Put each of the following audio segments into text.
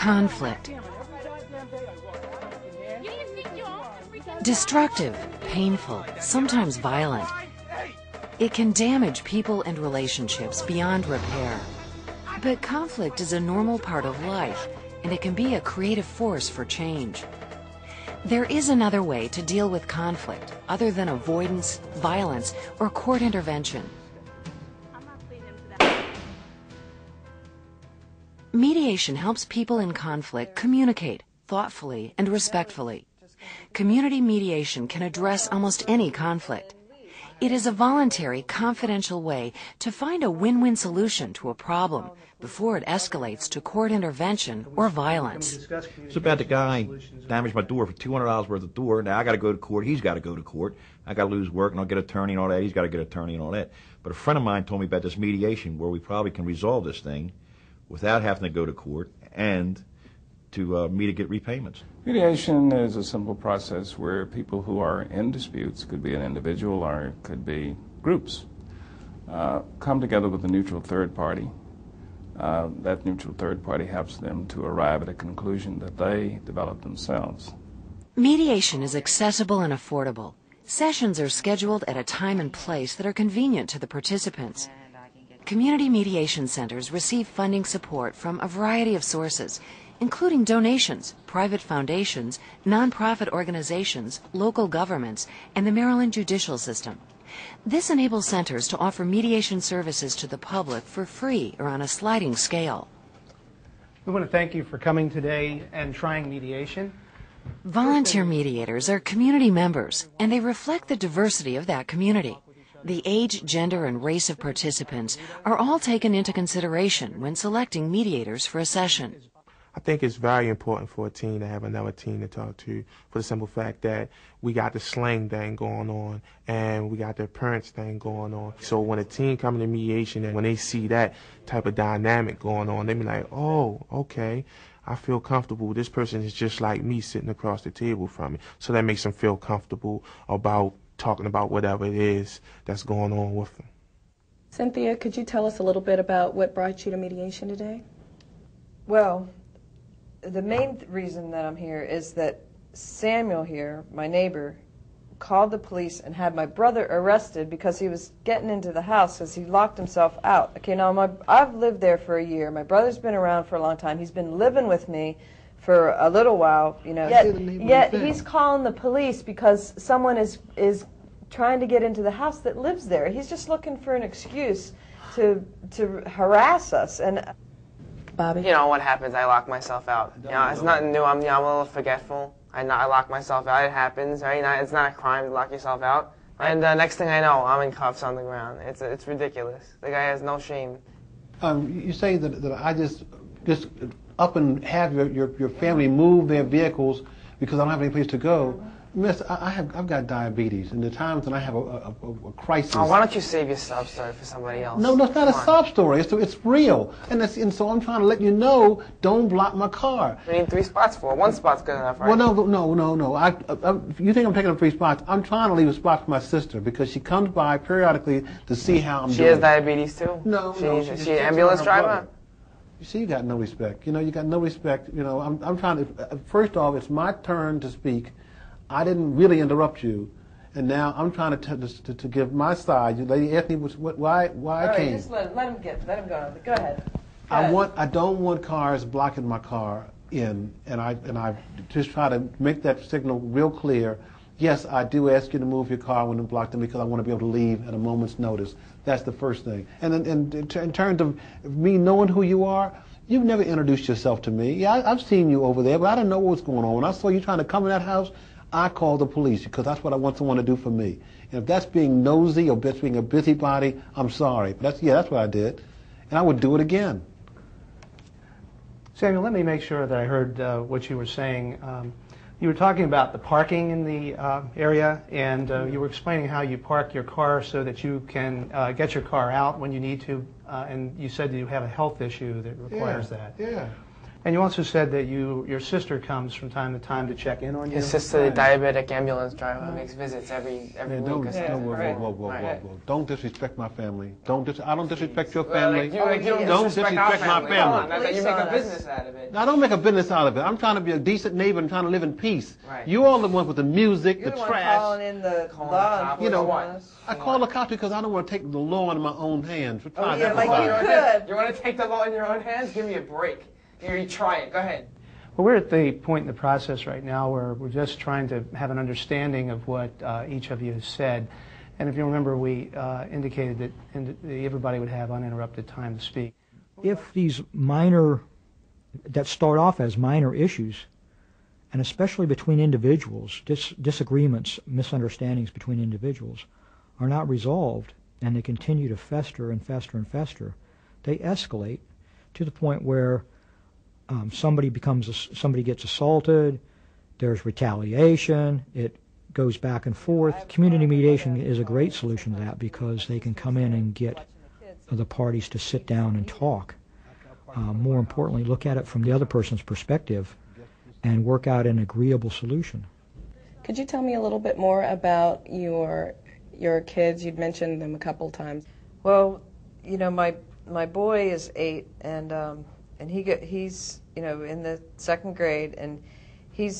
Conflict. Destructive, painful, sometimes violent. It can damage people and relationships beyond repair. But conflict is a normal part of life, and it can be a creative force for change. There is another way to deal with conflict other than avoidance, violence, or court intervention. Mediation helps people in conflict communicate thoughtfully and respectfully. Community mediation can address almost any conflict. It is a voluntary, confidential way to find a win-win solution to a problem before it escalates to court intervention or violence. It's about the guy damaged my door for $200 worth of door. Now I got to go to court. He's got to go to court. I got to lose work and I'll get an attorney and all that. He's got to get an attorney and all that. But a friend of mine told me about this mediation where we probably can resolve this thing without having to go to court and to me to get repayments. Mediation is a simple process where people who are in disputes, could be an individual or it could be groups, come together with a neutral third party. That neutral third party helps them to arrive at a conclusion that they develop themselves. Mediation is accessible and affordable. Sessions are scheduled at a time and place that are convenient to the participants. Community mediation centers receive funding support from a variety of sources, including donations, private foundations, nonprofit organizations, local governments, and the Maryland judicial system. This enables centers to offer mediation services to the public for free or on a sliding scale. We want to thank you for coming today and trying mediation. Volunteer mediators are community members, and they reflect the diversity of that community. The age, gender, and race of participants are all taken into consideration when selecting mediators for a session. I think it's very important for a teen to have another teen to talk to, for the simple fact that we got the slang thing going on and we got the appearance thing going on. So when a teen comes to mediation and when they see that type of dynamic going on, they be like, oh, okay, I feel comfortable. This person is just like me sitting across the table from me. So that makes them feel comfortable about talking about whatever it is that's going on with them. Cynthia, could you tell us a little bit about what brought you to mediation today? Well, the main reason that I'm here is that Samuel here, my neighbor, called the police and had my brother arrested because he was getting into the house because he locked himself out. Okay, now I've lived there for a year. My brother's been around for a long time. He's been living with me for a little while, you know. Yet he's calling the police because someone is trying to get into the house that lives there. He's just looking for an excuse to harass us. And Bobby? You know what happens, I lock myself out. You know, it's nothing new. I'm a little forgetful. I lock myself out. It happens, right? It's not a crime to lock yourself out. And next thing I know, I'm in cuffs on the ground. It's ridiculous. The guy has no shame. You say that I just up and have your family move their vehicles because I don't have any place to go. Miss, I've got diabetes, and the times when I have a crisis. Oh, why don't you save your sob story for somebody else? No, that's not a sob story. It's real, and so I'm trying to let you know. Don't block my car. We need 3 spots for it. 1 spot's good enough, right? Well, no. You think I'm taking up 3 spots? I'm trying to leave a spot for my sister because she comes by periodically to see how I'm doing. She has diabetes too. No, She an ambulance driver. You see, you got no respect. You got no respect. I'm trying to. First off, it's my turn to speak. I didn't really interrupt you, and now I'm trying to give my side. You lady asked me why I came. Just let him go. Go ahead. I don't want cars blocking my car in, and I just try to make that signal real clear. Yes, I do ask you to move your car when I'm blocked in because I want to be able to leave at a moment's notice. That's the first thing. And in terms of me knowing who you are, you've never introduced yourself to me. Yeah, I've seen you over there, but I didn't know what's going on. When I saw you trying to come in that house, I called the police because that's what I want someone to do for me. And if that's being nosy or that's being a busybody, I'm sorry. But that's what I did. And I would do it again. Samuel, let me make sure that I heard what you were saying. You were talking about the parking in the area, and you were explaining how you park your car so that you can get your car out when you need to, and you said you have a health issue that requires that. Yeah. And you also said that your sister comes from time to time to check in on you. His sister, the diabetic ambulance driver, makes visits every week. Whoa. Don't disrespect my family. I don't disrespect your family. You don't disrespect my family. Not that you make a business out of it. I don't make a business out of it. I'm trying to be a decent neighbor and trying to live in peace. Right. You all the ones with the music, You're the one trash. calling in the law You know enforcement. what? I call the cops because I don't want to take the law into my own hands. Oh, yeah, like you could. You want to take the law in your own hands? Give me a break. Here, you try it. Go ahead. Well, we're at the point in the process right now where we're just trying to have an understanding of what each of you has said. And if you remember, we indicated that everybody would have uninterrupted time to speak. If these that start off as minor issues, and especially between individuals, disagreements, misunderstandings between individuals, are not resolved, and they continue to fester and fester and fester, they escalate to the point where somebody gets assaulted, there's retaliation, it goes back and forth. Community mediation is a great solution to that because they can come in and get the parties to sit down and talk. More importantly, look at it from the other person's perspective and work out an agreeable solution. Could you tell me a little bit more about your kids? You'd mentioned them a couple times. Well, you know, my boy is 8, and he's in the 2nd grade, and he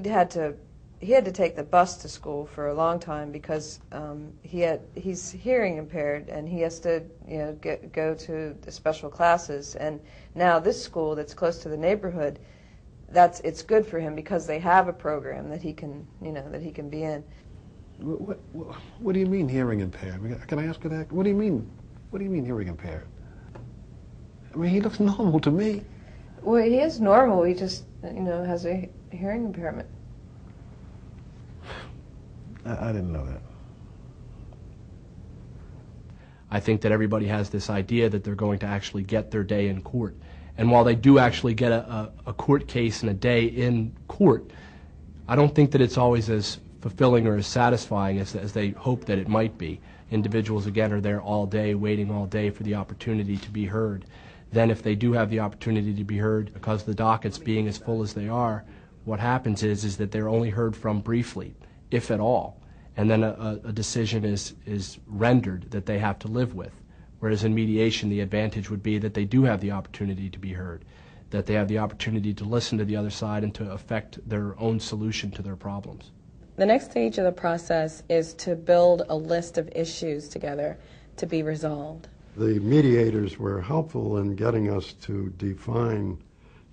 had to take the bus to school for a long time because he's hearing impaired, and he has to go to the special classes. And now this school that's close to the neighborhood, it's good for him because they have a program that he can be in. What do you mean hearing impaired? Can I ask you that? What do you mean? What do you mean hearing impaired? I mean, he looks normal to me. Well, he is normal. He just has a hearing impairment. I didn't know that. I think that everybody has this idea that they're going to actually get their day in court. And while they do actually get a court case and a day in court, I don't think that it's always as fulfilling or as satisfying as they hope that it might be. Individuals, again, are there all day, waiting all day for the opportunity to be heard. Then if they do have the opportunity to be heard, because the dockets being as full as they are, what happens is that they're only heard from briefly, if at all. And then a decision is rendered that they have to live with. Whereas in mediation, the advantage would be that they do have the opportunity to be heard, that they have the opportunity to listen to the other side and to affect their own solution to their problems. The next stage of the process is to build a list of issues together to be resolved. The mediators were helpful in getting us to define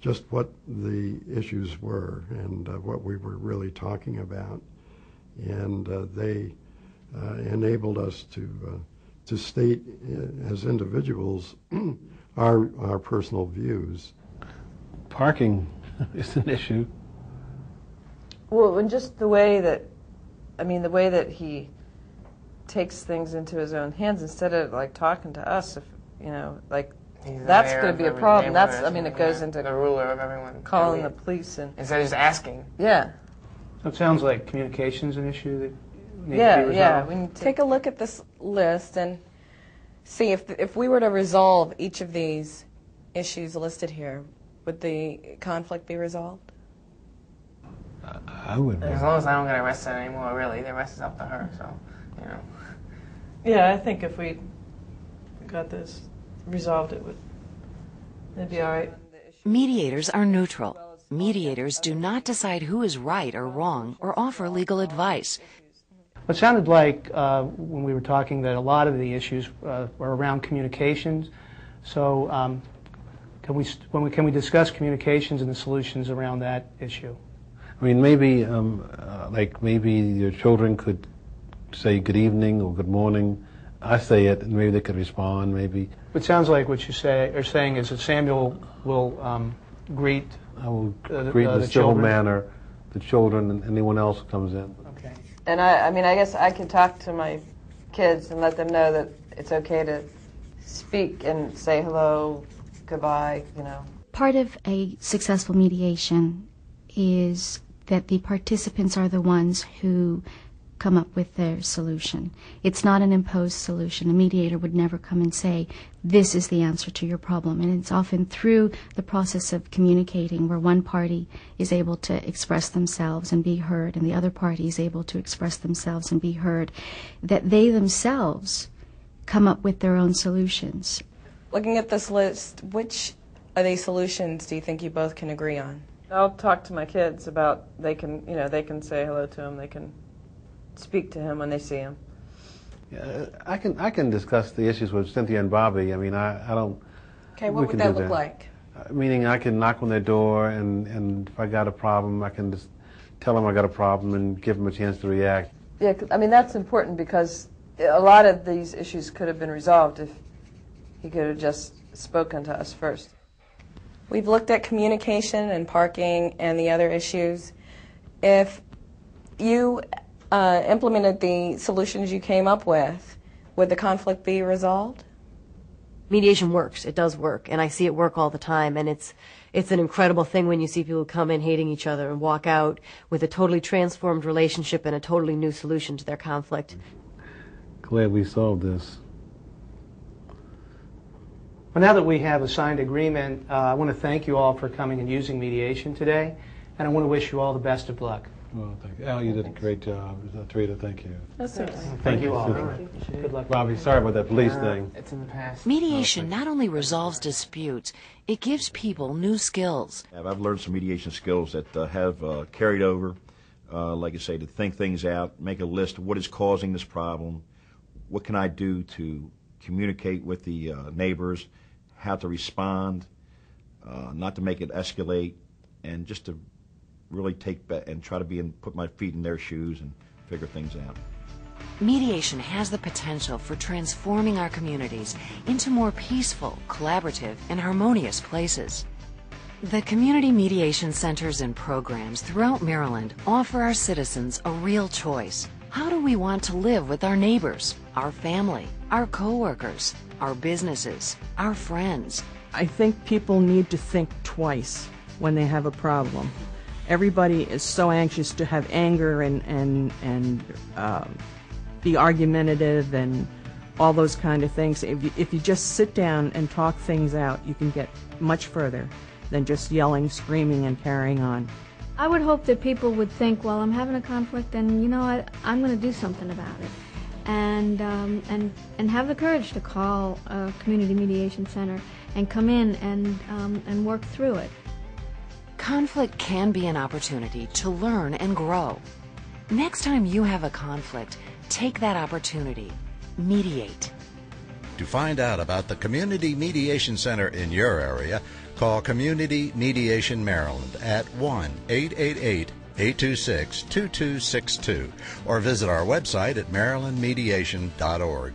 just what the issues were and what we were really talking about. And they enabled us to state as individuals our personal views. Parking is an issue. Well, and just the way that he takes things into his own hands instead of like talking to us, that's going to be a problem. It goes into the ruler of everyone, calling the police and instead of just asking. Yeah. So it sounds like communication's an issue that needs to be resolved. Yeah. We need to take a look at this list and see if we were to resolve each of these issues listed here, would the conflict be resolved? I would. As long as I don't get arrested anymore, really, the rest is up to her. So, Yeah, I think if we got this resolved, it'd be all right. Mediators are neutral. Mediators do not decide who is right or wrong or offer legal advice. It sounded like when we were talking that a lot of the issues were around communications. So can we discuss communications and the solutions around that issue? I mean, maybe maybe your children could say good evening or good morning. I say it, and maybe they could respond. Maybe. It sounds like what you are saying is that Samuel will greet. I will greet in a civil manner the children and anyone else who comes in. Okay. And I guess I could talk to my kids and let them know that it's okay to speak and say hello, goodbye, Part of a successful mediation is that the participants are the ones who come up with their solution. It's not an imposed solution. A mediator would never come and say, this is the answer to your problem. And it's often through the process of communicating where one party is able to express themselves and be heard and the other party is able to express themselves and be heard, that they themselves come up with their own solutions. Looking at this list, which of these solutions do you think you both can agree on? I'll talk to my kids about, they can say hello to him, they can speak to him when they see him. Yeah, I can discuss the issues with Cynthia and Bobby. I mean, I don't. Okay, what would that look like? Meaning, I can knock on their door, and if I got a problem, I can just tell them I got a problem and give them a chance to react. Yeah, I mean, that's important because a lot of these issues could have been resolved if he could have just spoken to us first. We've looked at communication and parking and the other issues. If you implemented the solutions you came up with, would the conflict be resolved? Mediation works. It does work, and I see it work all the time. And it's an incredible thing when you see people come in hating each other and walk out with a totally transformed relationship and a totally new solution to their conflict. Glad we solved this. Well, now that we have a signed agreement, I want to thank you all for coming and using mediation today, and I want to wish you all the best of luck. Well, thank you. Al, you did a great job. Teresa, thank you. That's okay. Thank you all. Good luck. Bobby, sorry about that police thing. It's in the past. Mediation not only resolves disputes, it gives people new skills. I've learned some mediation skills that have carried over, like I say, to think things out, make a list of what is causing this problem, what can I do to communicate with the neighbors, how to respond, not to make it escalate, and just to really and try to put my feet in their shoes and figure things out. Mediation has the potential for transforming our communities into more peaceful, collaborative, and harmonious places. The community mediation centers and programs throughout Maryland offer our citizens a real choice. How do we want to live with our neighbors, our family, our coworkers, our businesses, our friends? I think people need to think twice when they have a problem. Everybody is so anxious to have anger and be argumentative and all those kind of things. If you just sit down and talk things out, you can get much further than just yelling, screaming, and carrying on. I would hope that people would think, well, I'm having a conflict, and you know what, I'm going to do something about it, and have the courage to call a community mediation center and come in and work through it. Conflict can be an opportunity to learn and grow. Next time you have a conflict, take that opportunity. Mediate. To find out about the Community Mediation Center in your area, call Community Mediation Maryland at 1-888-826-2262 or visit our website at marylandmediation.org.